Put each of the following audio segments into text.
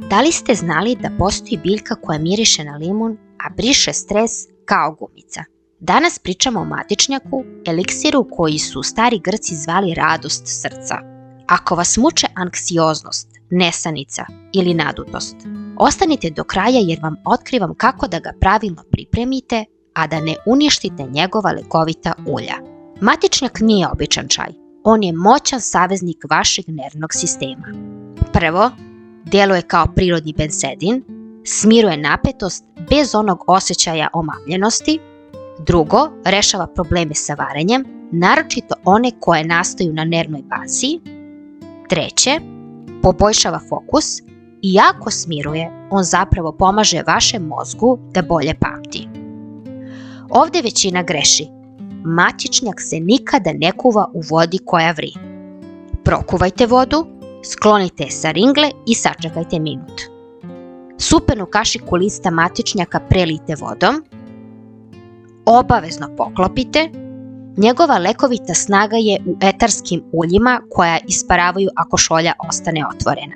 Da li ste znali da postoji biljka koja miriše na limun, a briše stres kao gumica? Danas pričamo o matičnjaku, eliksiru koji su stari Grci zvali radost srca. Ako vas muče anksioznost, nesanica ili nadutost, ostanite do kraja jer vam otkrivam kako da ga pravilno pripremite, a da ne uništite njegova lekovita ulja. Matičnjak nije običan čaj, on je moćan saveznik vašeg nervnog sistema. Prvo, djeluje kao prirodni bensedin, smiruje napetost bez onog osjećaja omamljenosti. Drugo, rešava probleme sa varenjem, naročito one koje nastaju na nervnoj bazi. Treće, poboljšava fokus i jako smiruje, on zapravo pomaže vašem mozgu da bolje pamti. Ovde većina greši. Matičnjak se nikada ne kuva u vodi koja vri. Prokuvajte vodu, sklonite je sa ringle i sačekajte minut. Supenu kašiku lista matičnjaka prelijte vodom, obavezno poklopite. Njegova lekovita snaga je u etarskim uljima koja isparavaju ako šolja ostane otvorena.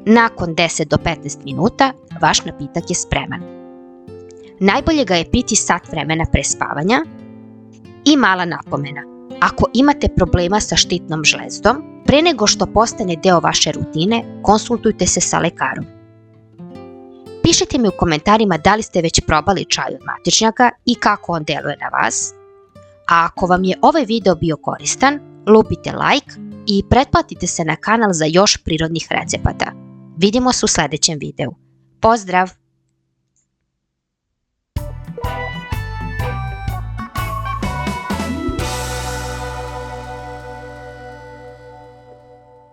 Nakon 10 do 15 minuta vaš napitak je spreman. Najbolje ga je piti sat vremena pre spavanja. I mala napomena, ako imate problema sa štitnom žlezdom, pre nego što postane deo vaše rutine, konsultujte se sa lekarom. Pišite mi u komentarima da li ste već probali čaj od matičnjaka i kako on deluje na vas. A ako vam je ovaj video bio koristan, lupite like i pretplatite se na kanal za još prirodnih recepata. Vidimo se u sledećem videu. Pozdrav!